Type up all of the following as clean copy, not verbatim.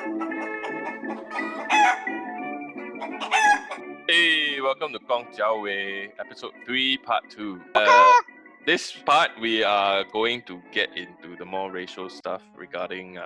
Hey, welcome to KONGJIAOWEY, episode 3, part 2. This part, we are going to get into the more racial stuff regarding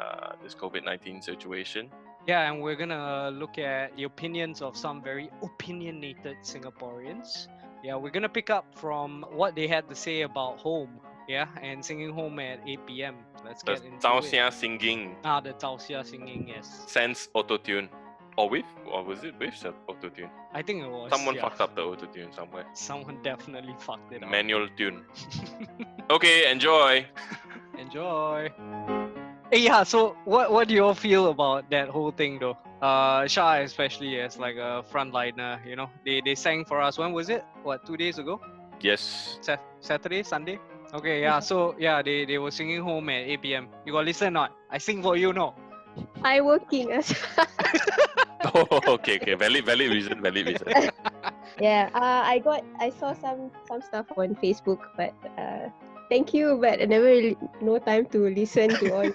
this COVID-19 situation. Yeah, and we're gonna look at the opinions of some very opinionated Singaporeans. Yeah, we're gonna pick up from what they had to say about home. Yeah, and singing home at 8 p.m. Let's The get into Zhao it. Xia singing The Zhao Xia singing, yes. sans auto-tune. Or with? Or was it with auto-tune? I think it was. Someone yeah. fucked up the auto-tune somewhere. Someone definitely fucked it up. Manual tune. Okay, enjoy. Enjoy. Hey, yeah, so what do you all feel about that whole thing though? Shah especially as like a frontliner, you know. They sang for us. When was it? What, 2 days ago? Yes. Saturday, Sunday? Okay, yeah, so yeah, they were singing home at 8 p.m. You got listen or not? I sing for you, no? I working as Oh, okay. Valid reason. yeah. I saw some stuff on Facebook, but thank you, but I never really no time to listen to all.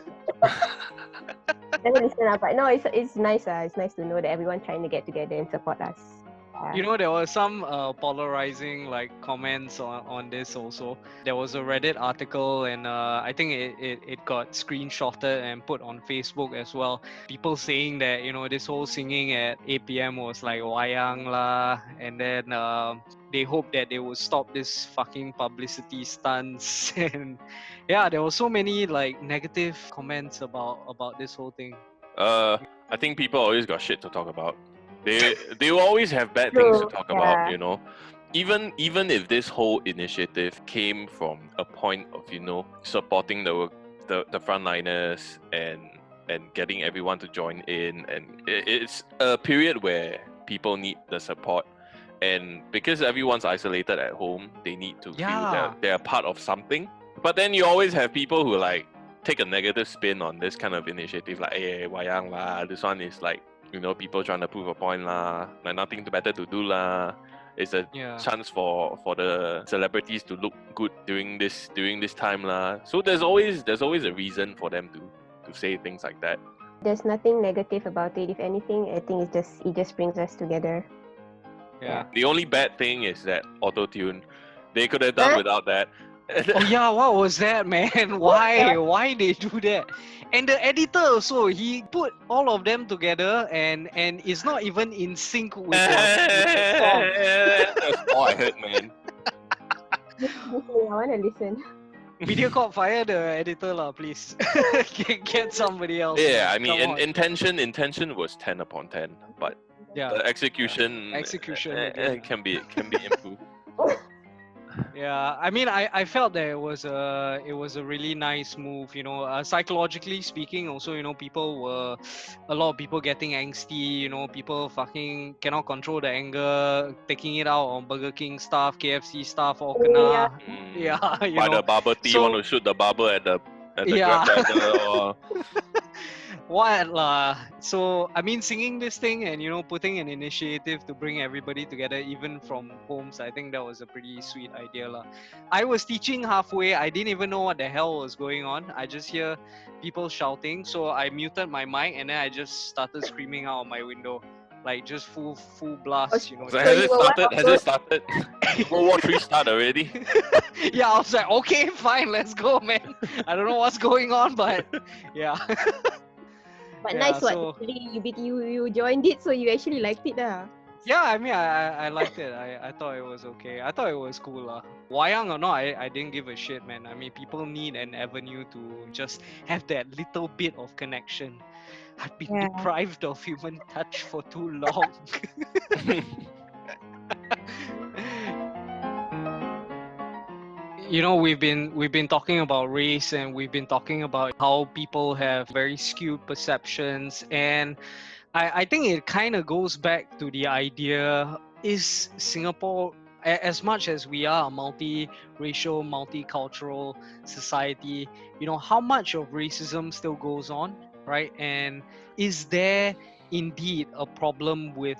Never listen up, but no, it's nice. It's nice to know that everyone trying to get together and support us. You know, there was some polarizing like comments on this also. There was a Reddit article and I think it got screenshotted and put on Facebook as well. People saying that, you know, this whole singing at 8 p.m. was like wayang lah, and then they hope that they will stop this fucking publicity stunts. And yeah, there were so many like negative comments about this whole thing. I think people always got shit to talk about. They will always have bad things to talk about, you know. Even if this whole initiative came from a point of, you know, supporting the frontliners and getting everyone to join in, and it's a period where people need the support, and because everyone's isolated at home, they need to feel that they're part of something. But then you always have people who like take a negative spin on this kind of initiative, like hey, wayang lah, this one is like, you know, people trying to prove a point lah, like nothing better to do lah. It's a chance for the celebrities to look good during this time lah. So there's always a reason for them to say things like that. There's nothing negative about it. If anything, I think it just brings us together. Yeah. The only bad thing is that auto-tune. They could have done without that. Oh yeah, what was that, man? Why they do that? And the editor also, he put all of them together and it's not even in sync with the song. That's all I heard, man. I want to listen. Mediacorp, fire the editor lah, please. Get somebody else. Yeah, I mean, intention was 10 upon 10, but the execution can be improved. Yeah, I mean, I felt that it was a really nice move, you know, psychologically speaking. Also, you know, a lot of people getting angsty, you know, people fucking cannot control the anger, taking it out on Burger King staff, KFC staff, all kena. Yeah, you by know. the barber tea, want to shoot the barber at the Grab What lah? So I mean, singing this thing and, you know, putting an initiative to bring everybody together, even from homes, I think that was a pretty sweet idea lah. I was teaching halfway. I didn't even know what the hell was going on. I just hear people shouting, so I muted my mic and then I just started screaming out of my window, like just full blast, you know. So has it started? World War 3 start already? Yeah, I was like, okay, fine, let's go, man. I don't know what's going on, but yeah. But nice one. So, you joined it, so you actually liked it, Yeah, I mean, I liked it. I thought it was okay. I thought it was cool, wayang or not, I didn't give a shit, man. I mean, people need an avenue to just have that little bit of connection. I've been deprived of human touch for too long. You know, we've been talking about race, and we've been talking about how people have very skewed perceptions, and I think it kind of goes back to the idea, is Singapore, as much as we are a multi-racial, multicultural society, you know, how much of racism still goes on, right? And is there indeed a problem with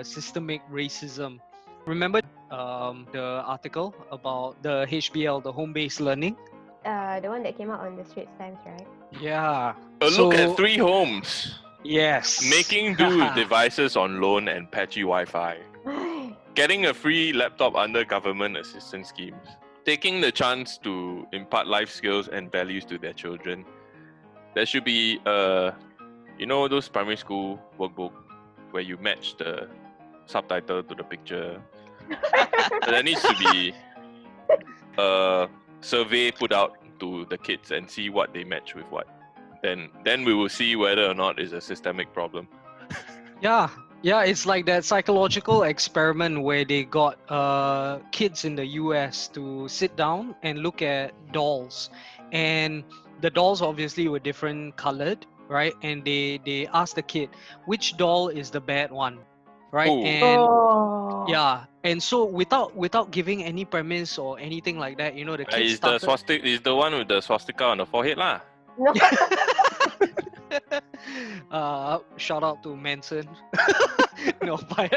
systemic racism? Remember the article about the HBL, the home-based learning? The one that came out on the Straits Times, right? Yeah. Look at 3 homes. Yes. Making do with devices on loan and patchy Wi-Fi. Getting a free laptop under government assistance schemes. Taking the chance to impart life skills and values to their children. There should be those primary school workbook where you match the subtitle to the picture. So there needs to be a survey put out to the kids and see what they match with what. Then we will see whether or not it's a systemic problem. Yeah, it's like that psychological experiment where they got kids in the US to sit down and look at dolls, and the dolls obviously were different colored, right? And they asked the kid which doll is the bad one, right? Ooh. And yeah, and so without giving any premise or anything like that, the kids Is the started. swastika is the one with the swastika on the forehead lah. Shout out to Manson. No, but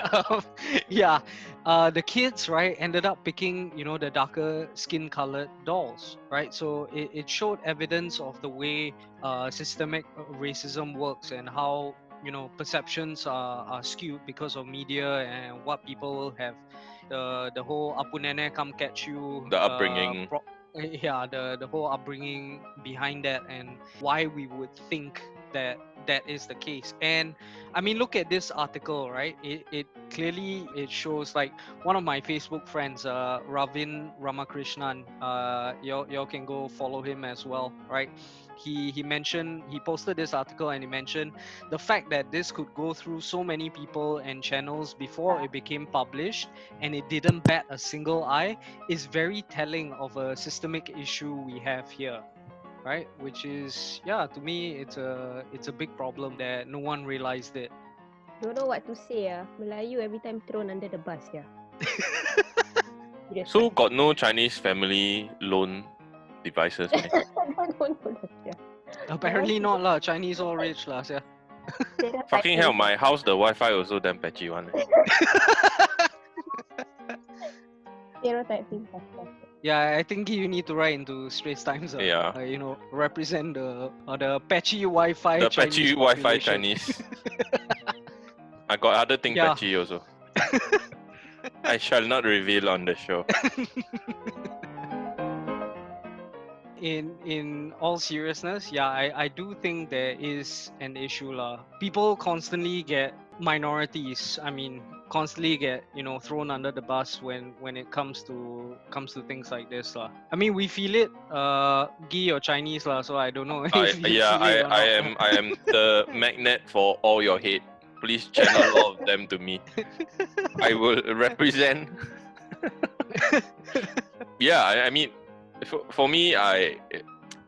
the kids, right, ended up picking the darker skin colored dolls, right? So it showed evidence of the way systemic racism works and how perceptions are skewed because of media and what people have, the whole apunene come catch you, The upbringing. The whole upbringing behind that, and why we would think that is the case. And I mean, look at this article, right? It clearly shows, like, one of my Facebook friends, Ravin Ramakrishnan, y'all can go follow him as well, right? He posted this article, and he mentioned the fact that this could go through so many people and channels before it became published, and it didn't bat a single eye, is very telling of a systemic issue we have here, right? Which is, to me, it's a big problem that no one realized it. Don't know what to say. Melayu every time thrown under the bus. So got no Chinese family loan devices. No. Apparently not lah. Chinese all rich lah. Yeah. Fucking hell, my house the Wi-Fi also damn patchy one. Stereotyping. Yeah, I think you need to write into Straits Times. Yeah. Represent the patchy Wi-Fi. The Chinese patchy Wi-Fi population. Chinese. I got other thing patchy also. I shall not reveal on the show. In all seriousness, I do think there is an issue lah. People constantly get minorities. I mean, constantly get thrown under the bus when it comes to things like this lah. I mean, we feel it. Gi or Chinese lah, so I don't know. If you feel it or not. I am the magnet for all your hate. Please channel all of them to me. I will represent. I mean, for me,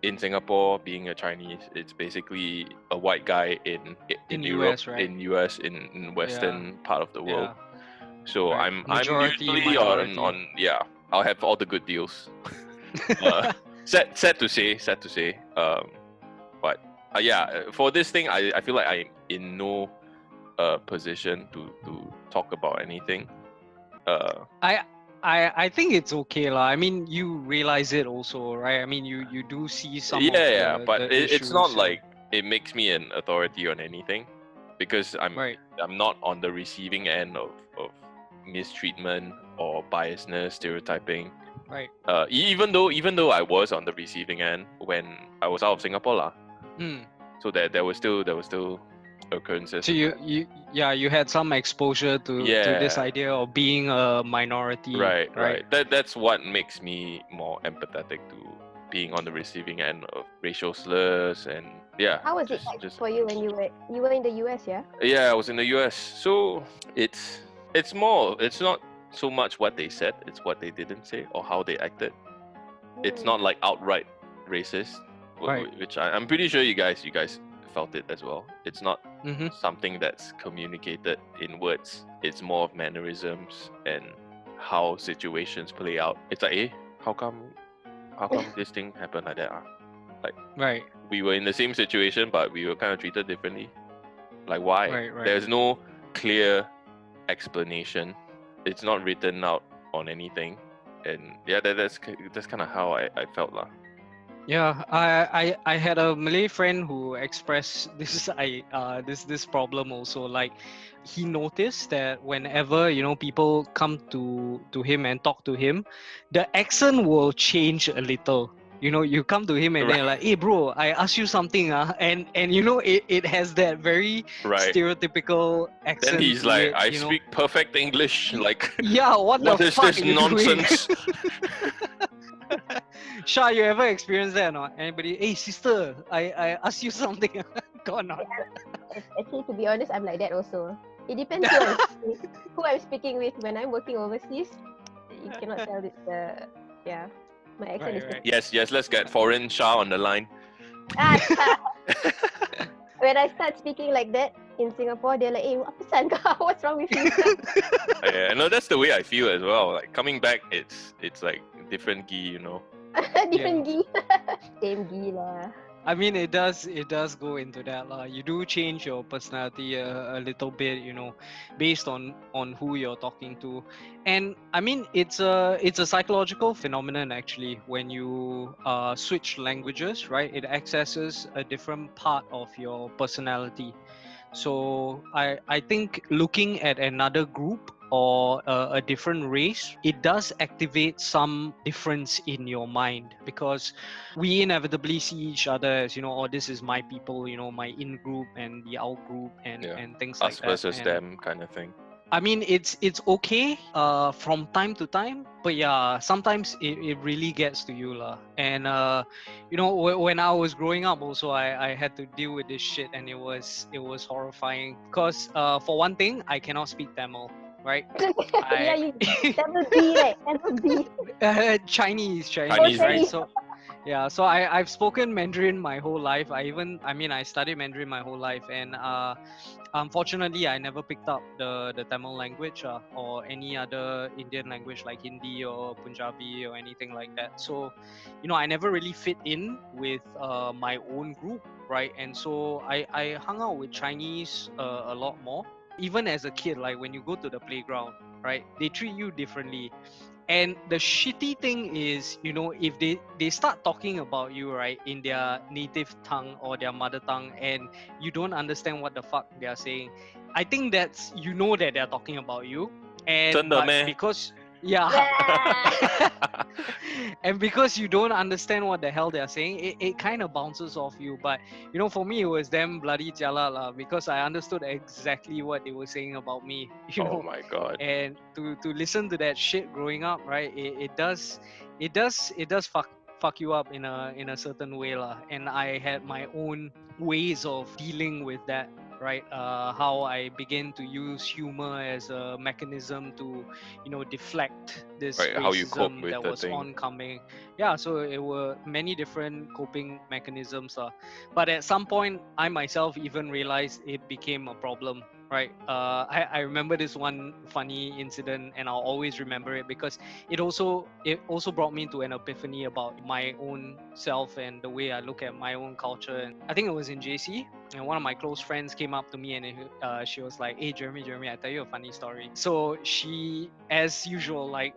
in Singapore, being a Chinese, it's basically a white guy in Europe, US, right? in US, in Western part of the world. So Right. I'm Majority, usually minority. on I'll have all the good deals. Sad to say. But for this thing, I feel like I'm in no position to talk about anything. I think it's okay lah. I mean, you realize it also, right? I mean, you do see some. But it's not issues, like it makes me an authority on anything, because I'm not on the receiving end of mistreatment or biasness, stereotyping. Right. Even though I was on the receiving end when I was out of Singapore lah. So there was still occurrences. So you had some exposure to this idea of being a minority. Right. That's what makes me more empathetic to being on the receiving end of racial slurs and How was it for you when you were in the US? Yeah, I was in the US. So it's not so much what they said, it's what they didn't say or how they acted. It's not like outright racist, which I'm pretty sure you guys felt it as well. It's not something that's communicated in words. It's more of mannerisms and how situations play out. It's like, how come this thing happened like that? Like, we were in the same situation, but we were kind of treated differently. Like, why? Right. There's no clear explanation. It's not written out on anything, and that's kind of how I felt lah. Yeah, I had a Malay friend who expressed this problem also. Like, he noticed that whenever people come to him and talk to him, the accent will change a little. You come to him and Right. they're like, "Hey, bro, I asked you something, and it has that very Right. stereotypical Then accent he's to like, it. I speak perfect English. Like, Yeah, what the what is fuck this are you doing? nonsense? Shah, you ever experienced that or not? Anybody? Hey, sister, I asked you something. Got not. Actually, to be honest, I'm like that also. It depends who I'm speaking with. When I'm working overseas, you cannot tell yeah, my accent is Right. Yes, yes, let's get foreign Shah on the line. when I start speaking like that in Singapore, they're like, "Hey, apa san kau? What's wrong with you?" Yeah, no, that's the way I feel as well. Like coming back, it's like different gi, Different gi. Same gi lah. I mean, it does go into that lah. You do change your personality a little bit, based on who you're talking to, and I mean it's a psychological phenomenon actually. When you switch languages, right, it accesses a different part of your personality. So I think looking at another group or a different race, it does activate some difference in your mind, because we inevitably see each other as, oh, this is my people, my in group and the out group, and Yeah. and things like Us that. versus And them kind of thing. I mean, it's okay from time to time, but yeah, sometimes it really gets to you lah. And when I was growing up, also I had to deal with this shit, and it was horrifying. Because for one thing, I cannot speak Tamil, right? Yeah, I you Tamil B, right? Tamil B. Chinese, Chinese right? B. So yeah, so I've spoken Mandarin my whole life. I studied Mandarin my whole life, and unfortunately, I never picked up the Tamil language or any other Indian language like Hindi or Punjabi or anything like that. So, I never really fit in with my own group, right? And so I hung out with Chinese a lot more. Even as a kid, like when you go to the playground, right? They treat you differently. And the shitty thing is, if they start talking about you, right, in their native tongue or their mother tongue, and you don't understand what the fuck they are saying, I think that's, that they're talking about you. And 真的 but meh? because yeah, and because you don't understand what the hell they're saying, it kind of bounces off you. But for me, it was them bloody jala lah, because I understood exactly what they were saying about me. Oh my god. And to listen to that shit growing up, right, it does fuck you up in a certain way lah. And I had my own ways of dealing with that, right? How I began to use humor as a mechanism to deflect this Right, how you cope racism with that the was thing. oncoming. Yeah, so it were many different coping mechanisms, but at some point I myself even realized it became a problem, right? I remember this one funny incident, and I'll always remember it, because it also brought me to an epiphany about my own self and the way I look at my own culture. And I think it was in JC, and one of my close friends came up to me, and she was like, "Hey, Jeremy, I tell you a funny story." So she, as usual, like,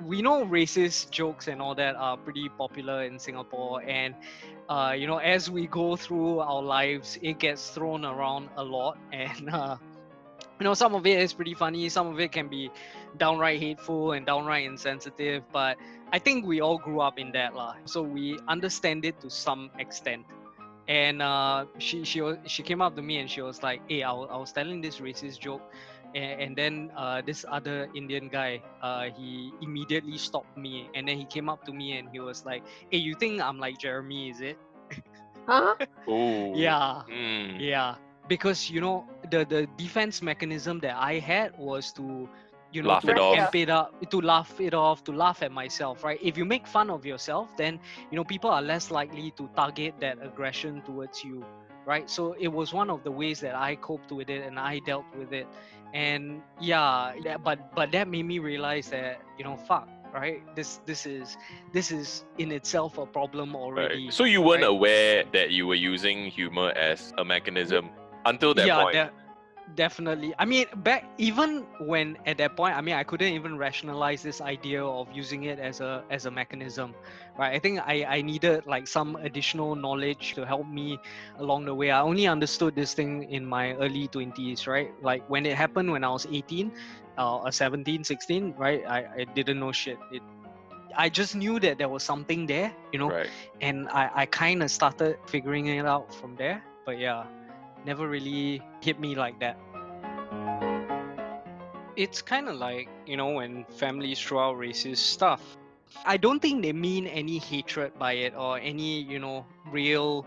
we know racist jokes and all that are pretty popular in Singapore, and as we go through our lives, it gets thrown around a lot. And some of it is pretty funny, some of it can be downright hateful and downright insensitive, but I think we all grew up in that lah, so we understand it to some extent. And she came up to me and she was like, "Hey, I was telling this racist joke, and then this other Indian guy, he immediately stopped me, and then he came up to me and he was like, 'Hey, you think I'm like Jeremy, is it?'" Huh? Oh. Yeah. Mm. Yeah, because the defense mechanism that I had was to Laugh to it off. amp it up, to laugh it off, to laugh at myself, right? If you make fun of yourself, then people are less likely to target that aggression towards you, right? So it was one of the ways that I coped with it and I dealt with it. And yeah, but that made me realize that fuck, right, this is in itself a problem already. Right. So you weren't right? aware that you were using humor as a mechanism until that Yeah, point. Definitely. I mean, back even when at that point, I mean, I couldn't even rationalize this idea of using it as a mechanism, right? I think I needed like some additional knowledge to help me along the way. I only understood this thing in my early 20s, right? Like when it happened when I was 18, 17, 16, right? I didn't know shit. I just knew that there was something there, Right. and I kind of started figuring it out from there. But yeah, never really hit me like that. It's kind of like, when families throw out racist stuff. I don't think they mean any hatred by it or any, real.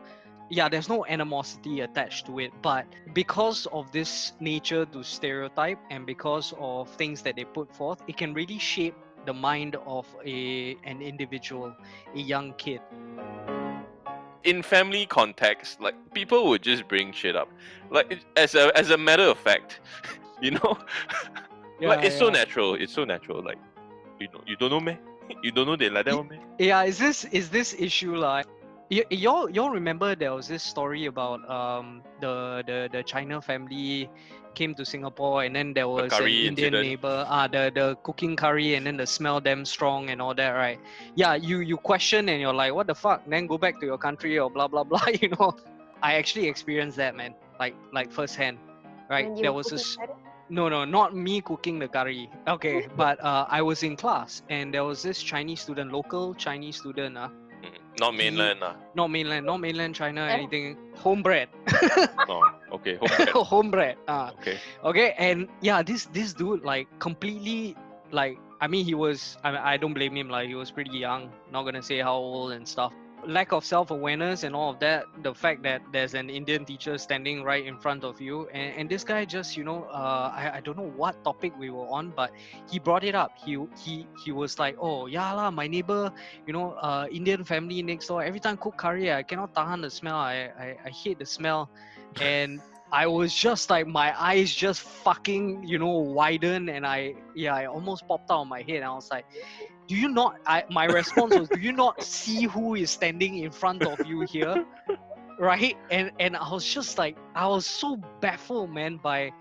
Yeah, there's no animosity attached to it, but because of this nature to stereotype and because of things that they put forth, it can really shape the mind of an individual, a young kid. In family context, like people would just bring shit up, like as a matter of fact, you know, like it's so natural. It's so natural. Like you don't know me. You don't know they like that one me. Yeah, is this issue like y'all remember there was this story about the China family came to Singapore and then there was an curry Indian incident. neighbor the cooking curry and then the smell damn strong and all that, right? Yeah, you question and you're like, what the fuck? Then go back to your country or blah blah blah. I actually experienced that, man, like firsthand, right? When you There were was cooking this. curry? No, not me cooking the curry. Okay, but I was in class and there was this Chinese student, local Chinese student. Not He, mainland. not mainland China, Eh? anything. Homebred. Oh, okay. Homebred. Homebred. Okay. Okay, and yeah, this dude like completely like, I mean, I don't blame him, like he was pretty young. Not gonna say how old and stuff. Lack of self-awareness and all of that, the fact that there's an Indian teacher standing right in front of you, and this guy just, I don't know what topic we were on, but he brought it up. He was like, oh yeah lah, my neighbor, Indian family next door, every time cook curry, I cannot tahan the smell. I hate the smell. And I was just like, my eyes just fucking, widen, and I almost popped out of my head. I was like, do you not? My response was, do you not see who is standing in front of you here, right? And I was just like, I was so baffled, man, by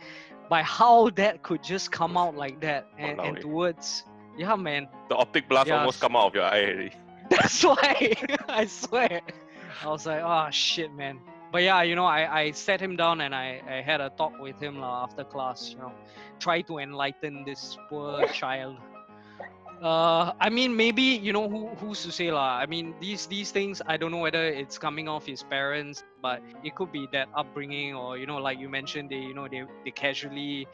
how that could just come out like that, and Walao eh. towards, yeah, man. The optic blast Yeah. almost come out of your eye already. That's why I swear. I was like, oh shit, man. But yeah, I sat him down and I had a talk with him after class, try to enlighten this poor child. I mean, maybe, who's to say lah. I mean, these things, I don't know whether it's coming off his parents, but it could be that upbringing, or like you mentioned, they casually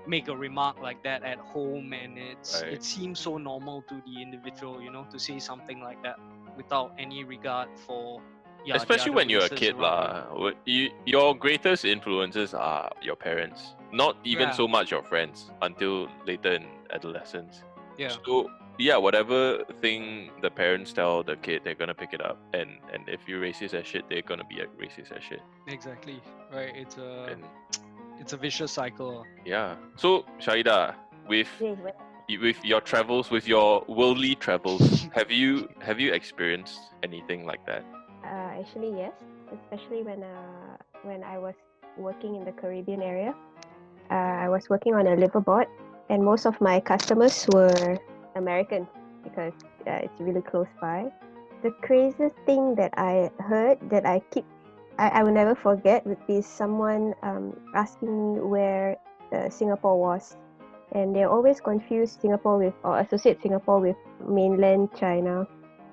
make a remark like that at home, and Right. it seems so normal to the individual, to say something like that without any regard for the Especially other when you're a races kid around you. your greatest influences are your parents, not even Yeah. so much your friends until later in adolescence. Yeah. So yeah, whatever thing the parents tell the kid, they're gonna pick it up, and if you're racist as shit, they're gonna be a racist as shit. Exactly. Right. And It's a vicious cycle. yeah. So Shaida, with Yes, what? your travels, with your worldly travels, have you experienced anything like that? Actually, yes. Especially when I was working in the Caribbean area. I was working on a liveaboard, and most of my customers were Americans because it's really close by. The craziest thing that I heard that I will never forget would be someone asking me where Singapore was, and they always confuse Singapore with, or associate Singapore with mainland China.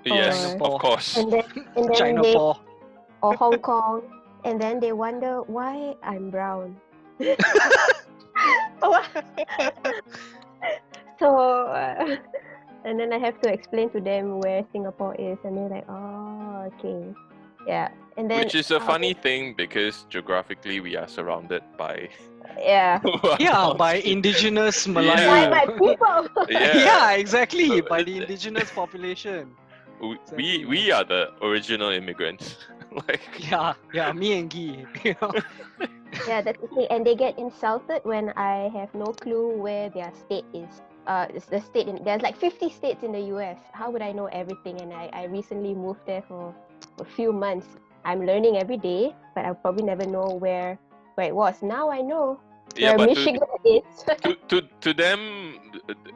Yes, Singapore. of course. And then China they, Paul. or Hong Kong, and then they wonder why I'm brown. So, and then I have to explain to them where Singapore is, and they're like, oh, okay, yeah. And then Which is a funny thing because geographically we are surrounded by yeah, Yeah, by indigenous by Melayu. my people. Yeah, exactly. So By the indigenous population. we are the original immigrants. Like Yeah, me and Guy. Yeah, that's the thing. And they get insulted when I have no clue where their state is. It's the state there's like 50 states in the US. How would I know everything? And I recently moved there for a few months. I'm learning every day, but I'll probably never know where it was. Now I know. Yeah, Where but Michigan is. to them,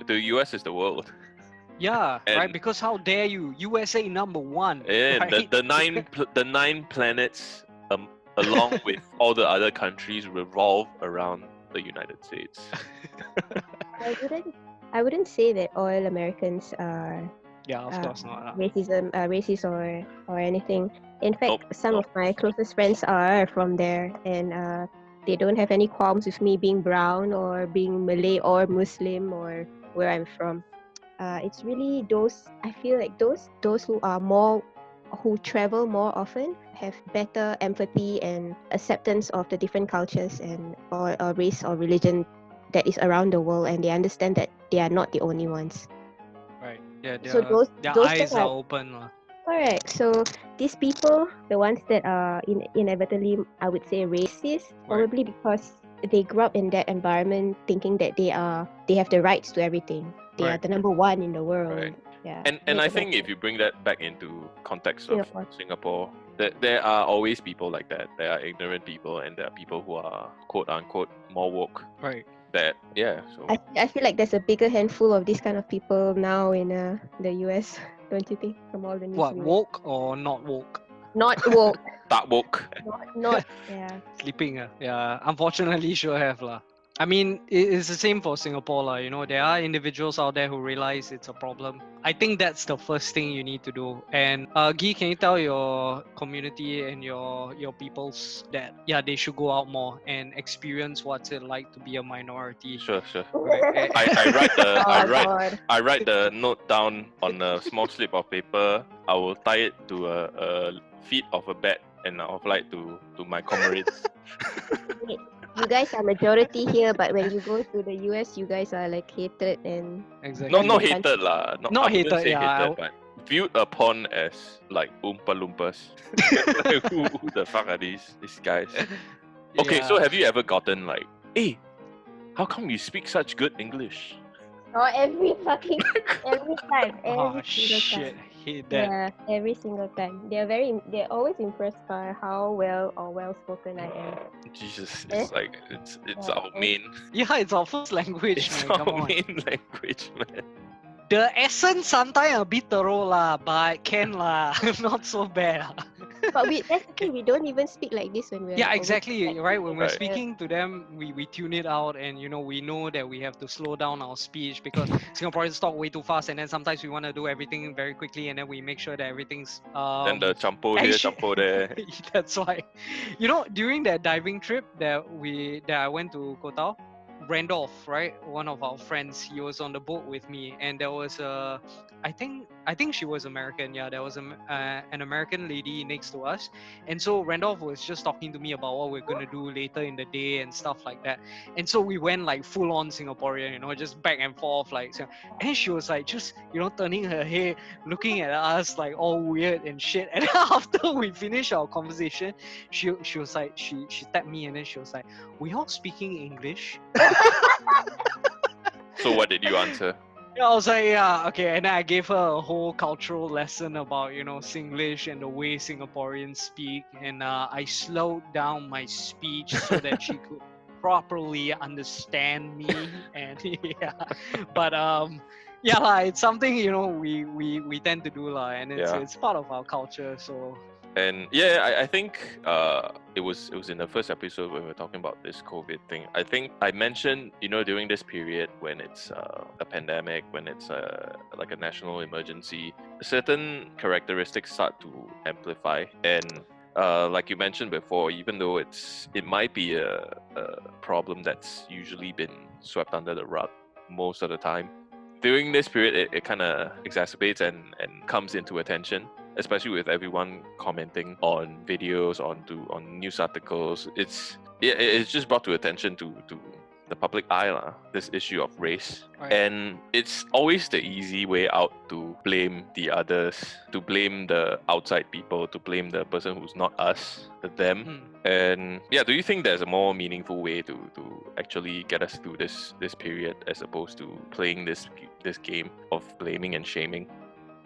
the US is the world. Yeah, right. And Because how dare you? USA #1, and right? the nine planets, along with all the other countries, revolve around the United States. I wouldn't say that all Americans are Yeah, of course not. racist or anything. In fact, Nope, some of nope. my closest friends are from there, and they don't have any qualms with me being brown or being Malay or Muslim or where I'm from. It's really those, I feel like those who travel more often have better empathy and acceptance of the different cultures and or race or religion that is around the world, and they understand that they are not the only ones. Right. Yeah, So their those things eyes are are open. lah. correct. So these people, the ones that are inevitably, I would say, racist, Right. probably because they grew up in that environment thinking that they have the rights to everything. They are Right. the number one in the world. Right. Yeah. And I think if you bring that back into context of Singapore. Singapore, there are always people like that. There are ignorant people, and there are people who are quote unquote more woke. Right. That yeah. So I feel like there's a bigger handful of these kind of people now in the US, don't you think? From all the news What, we read. woke or not woke? Not woke. that woke. not yeah. Sleeping. Yeah, unfortunately, sure have lah. I mean, it's the same for Singapore lah. You know, there are individuals out there who realize it's a problem. I think that's the first thing you need to do. And Guy, can you tell your community and your peoples that they should go out more and experience what's it like to be a minority? Sure. Right. I write the note down on a small slip of paper. I will tie it to a feet of a bed, and I'll fly it to my comrades. You guys are majority here, but when you go to the US, you guys are like hated and Exactly. Not hated lah. Not I wouldn't hated, say yeah, hated, but viewed upon as like Oompa Loompas. who the fuck are these guys? Okay, so Yeah. have you ever gotten like, hey, how come you speak such good English? oh, every time, every Oh single shit, time. hate that. Yeah, every single time. They're always impressed by how well spoken I am. Jesus, Eh? it's like it's Yeah, our main Yeah, it's our first language, it's man. Come our on. main language, man. The accent sometimes a bit thorough lah, but can lah. Not so bad lah. But that's the thing, we don't even speak like this when we're Yeah, over exactly. here. Right. When we're Right. speaking to them, we tune it out, and we know that we have to slow down our speech because Singaporeans talk way too fast, and then sometimes we want to do everything very quickly, and then we make sure that everything's Then the champo here, actually- champo there. That's why. During that diving trip that I went to Koh Tao, Randolph, right, one of our friends, he was on the boat with me, and there was I think she was American. Yeah, there was an American lady next to us, and so Randolph was just talking to me about what we're gonna do later in the day and stuff like that. And so we went like full on Singaporean, just back and forth like. So, and she was like just turning her head, looking at us like all weird and shit. And after we finished our conversation, she was like she tapped me, and then she was like, "We all speaking English?" So what did you answer? Yeah, I was like, yeah, okay. And then I gave her a whole cultural lesson about, Singlish and the way Singaporeans speak. And I slowed down my speech so that she could properly understand me. And yeah, but yeah, it's something, we tend to do, and it's part of our culture. So. And yeah, I think it was in the first episode when we were talking about this COVID thing. I think I mentioned, during this period when it's a pandemic, when it's like a national emergency, certain characteristics start to amplify. And like you mentioned before, even though it might be a problem that's usually been swept under the rug most of the time, during this period it kind of exacerbates and comes into attention, especially with everyone commenting on videos, on news articles. It's just brought to attention to the public eye, this issue of race. Right. And it's always the easy way out to blame the others, to blame the outside people, to blame the person who's not us, them. And yeah, do you think there's a more meaningful way to actually get us through this period as opposed to playing this game of blaming and shaming?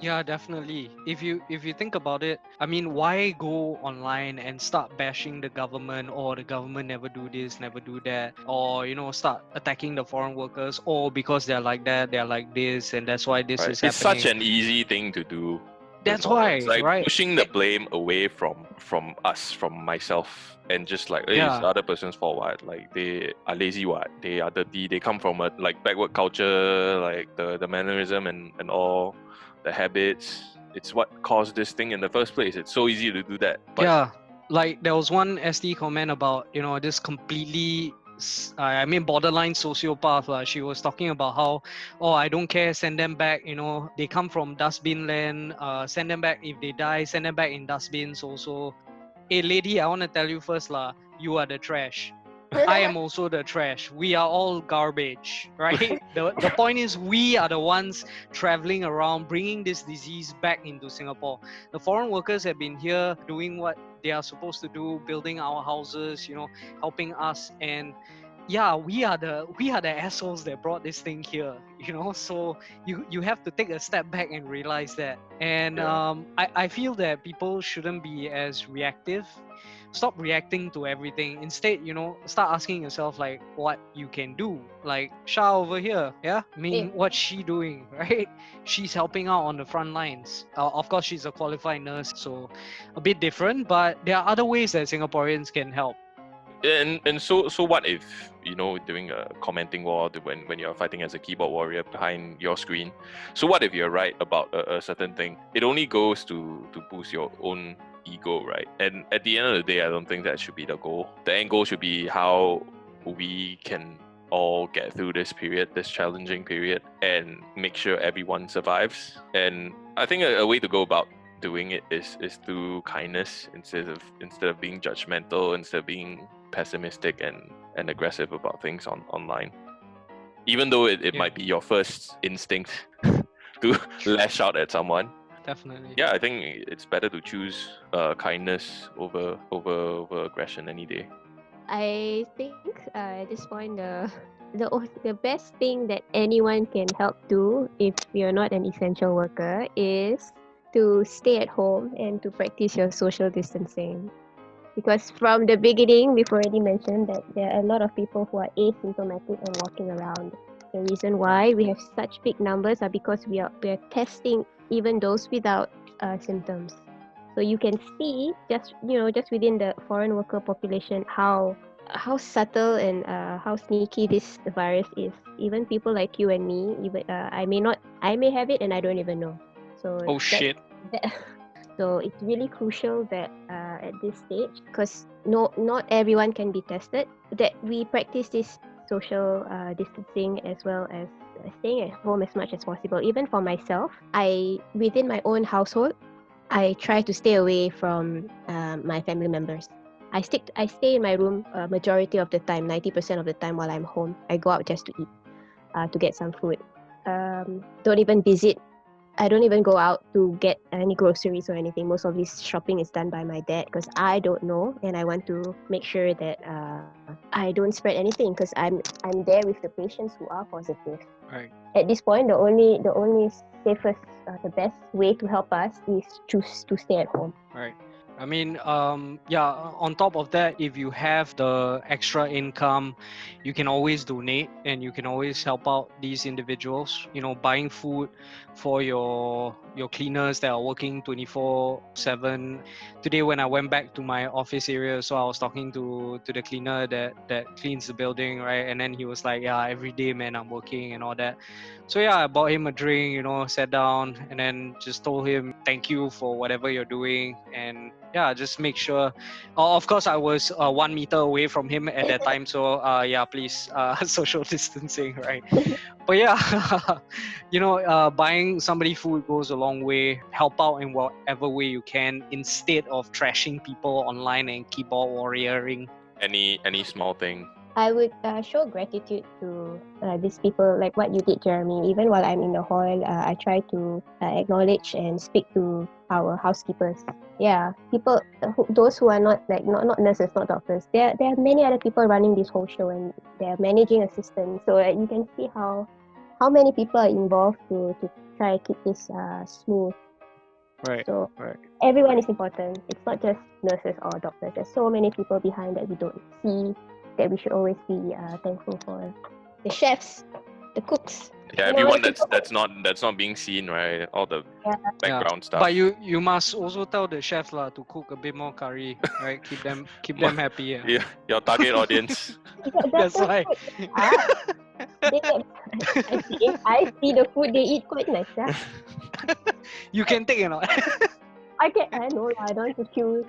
Yeah, definitely. If you think about it, I mean, why go online and start bashing the government, or the government never do this, never do that, or start attacking the foreign workers, or because they're like that, they're like this, and that's why this Right? is It's such happening. an easy thing to do. That's It's why, like right? pushing the blame away from us, from myself, and just like, hey, it's Yeah, the other person's fault. What? Like they are lazy. What? They are dirty. They come from a like backward culture, like the mannerism and all the habits. It's what caused this thing in the first place. It's so easy to do that, but yeah. Like there was one SD comment about this completely I mean borderline sociopath lah. She was talking about how, oh, I don't care, send them back, they come from dustbin land, send them back. If they die, send them back in dustbins also. Hey lady, I want to tell you first lah, you are the trash. I am also the trash. We are all garbage, right? The point is, we are the ones traveling around, bringing this disease back into Singapore. The foreign workers have been here doing what they are supposed to do, building our houses, helping us. And yeah, we are the assholes that brought this thing here. So you have to take a step back and realize that. And yeah. I feel that people shouldn't be as reactive. Stop reacting to everything. Instead, start asking yourself like what you can do. Like Shah over here, yeah, I mean, Yeah. what's she doing? Right, she's helping out on the front lines. Of course, she's a qualified nurse, so a bit different, but there are other ways that Singaporeans can help. And so what if doing a commenting war when you're fighting as a keyboard warrior behind your screen? So what if you're right about a certain thing? It only goes to boost your own ego, right? And at the end of the day, I don't think that should be the goal. The end goal should be how we can all get through this period, this challenging period, and make sure everyone survives. And I think a way to go about doing it is through kindness, instead of being judgmental, instead of being pessimistic and aggressive about things online. Even though it Yeah. might be your first instinct to lash out at someone. Definitely. Yeah, I think it's better to choose kindness over aggression any day. I think at this point, the best thing that anyone can help do if you're not an essential worker is to stay at home and to practice your social distancing. Because from the beginning, we've already mentioned that there are a lot of people who are asymptomatic and walking around. The reason why we have such big numbers are because we are testing even those without symptoms. So you can see just within the foreign worker population how subtle and how sneaky this virus is. Even people like you and me, even I may have it and I don't even know. So Oh shit. that so it's really crucial that at this stage, because not everyone can be tested, that we practice this social distancing as well as staying at home as much as possible. Even for myself, within my own household, I try to stay away from my family members. I stay in my room majority of the time, 90% of the time while I'm home. I go out just to eat, to get some food. Don't even visit. I don't even go out to get any groceries or anything. Most of this shopping is done by my dad because I don't know, and I want to make sure that I don't spread anything, because I'm there with the patients who are positive. Right. At this point, the only safest, the best way to help us is choose to stay at home. Right. I mean, yeah, on top of that, if you have the extra income, you can always donate and you can always help out these individuals, buying food for your cleaners that are working 24/7. Today, when I went back to my office area, so I was talking to the cleaner that cleans the building, right? And then he was like, yeah, every day, man, I'm working and all that. So yeah, I bought him a drink, sat down and then just told him thank you for whatever you're doing. And yeah, just make sure. Of course, I was 1 meter away from him at that time. So yeah, please, social distancing, right? But yeah, buying somebody food goes a long way. Help out in whatever way you can instead of trashing people online and keyboard warrioring. Any small thing. I would show gratitude to these people, like what you did, Jeremy. Even while I'm in the hall, I try to acknowledge and speak to our housekeepers. Yeah, people, those who are not nurses, not doctors. There are many other people running this whole show, and they are managing assistants. So you can see how many people are involved to try to keep this smooth. Right. So Right. everyone is important. It's not just nurses or doctors. There's so many people behind that we don't see that we should always be thankful for. The chefs, the cooks. Yeah, everyone that's not being seen, right? All the background stuff. But you must also tell the chefs lah to cook a bit more curry, right? Keep them happy. Yeah, your target audience. That's why. I see the food they eat quite nice. Yeah? You can take it, not? I know. I don't want to queue.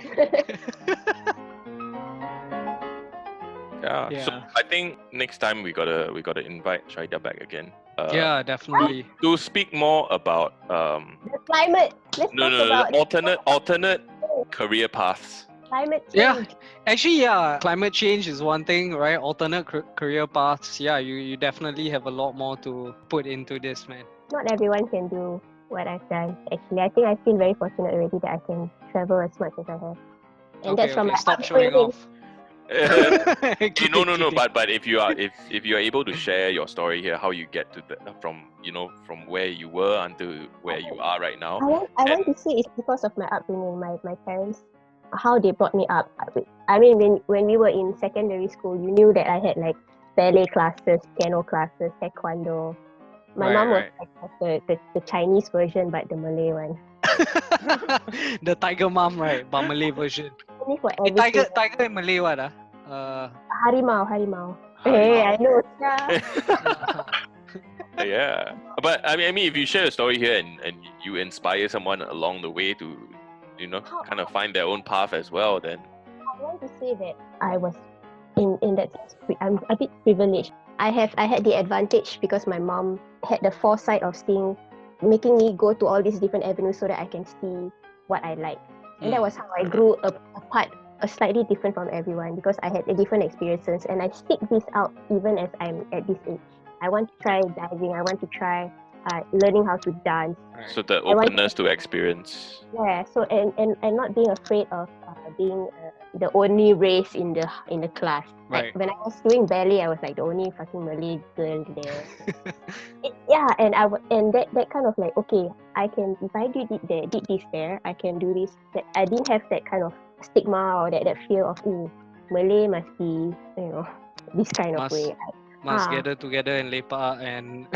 Yeah. So Yeah. I think next time we gotta invite Shaida back again. Yeah, definitely. To speak more about The climate. Let's talk about alternate career paths. climate change. Yeah. Actually, climate change is one thing, right? Alternate career paths. Yeah, you definitely have a lot more to put into this, man. Not everyone can do what I've done. Actually, I think I feel very fortunate already that I can travel as much as I have. And that's from my stop showing upbringing. off. No. But if you are able to share your story here, how you get to from where you were until where you are right now. I want to say it's because of my upbringing, my parents, how they brought me up. I mean, when we were in secondary school, you knew that I had like ballet classes, piano classes, taekwondo. My mom was like the Chinese version, but the Malay one. The tiger mom, right? But Malay version. Only for Tiger everything. in Malay what? Harimau. Hey, I know. Yeah, but I mean, if you share a story here and you inspire someone along the way to, kind of find their own path as well, then I want to say that I was in that sense, I'm a bit privileged. I had the advantage because my mom had the foresight of making me go to all these different avenues so that I can see what I like. And that was how I grew apart, slightly different from everyone, because I had different experiences, and I stick this out even as I'm at this age. I want to try diving. I want to try learning how to dance. So the openness to experience. Yeah. So and not being afraid of being the only race in the class. Right. Like when I was doing ballet, I was like the only fucking Malay girl there. And that kind of like, okay, I can, if I did this there, I can do this. That I didn't have that kind of stigma or that fear of Malay must be this kind of way. Must gather together and lepak and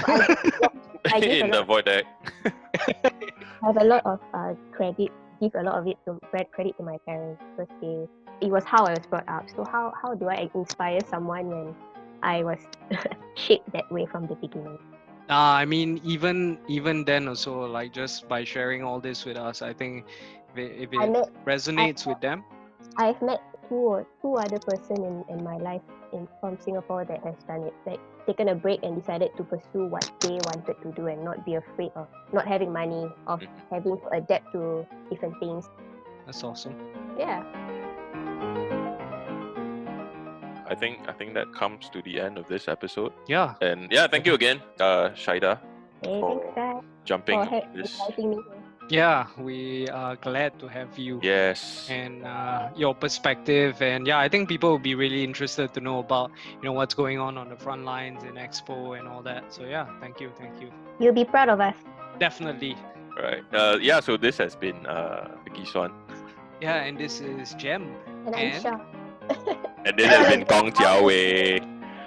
I In the void deck. I have a lot of credit. Give a lot of it to credit to my parents because it was how I was brought up. So how do I inspire someone when I was shaped that way from the beginning? I mean, even then also, like just by sharing all this with us, I think if it resonates with them. I've met two other person in my life from Singapore that has done it. Like taken a break and decided to pursue what they wanted to do and not be afraid of not having money, of having to adapt to different things. That's awesome. Yeah. I think that comes to the end of this episode. Yeah. And yeah, thank you again, Shaida, Hey, for thanks, guys. jumping For on this. inviting me. Yeah, we are glad to have you. Yes. And your perspective, and I think people will be really interested to know about what's going on the front lines in Expo and all that. So yeah, thank you. You'll be proud of us. Definitely. Right. So this has been Giswan. Yeah, and this is Jem. And I'm Shah. And this has been KONGJIAOWEY.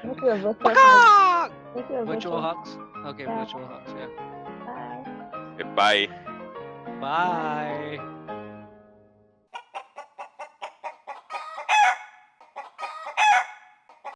Give you a virtual hug. Give you a Virtual hugs. Okay, Yeah. virtual hugs. Yeah. Bye. Bye. Bye.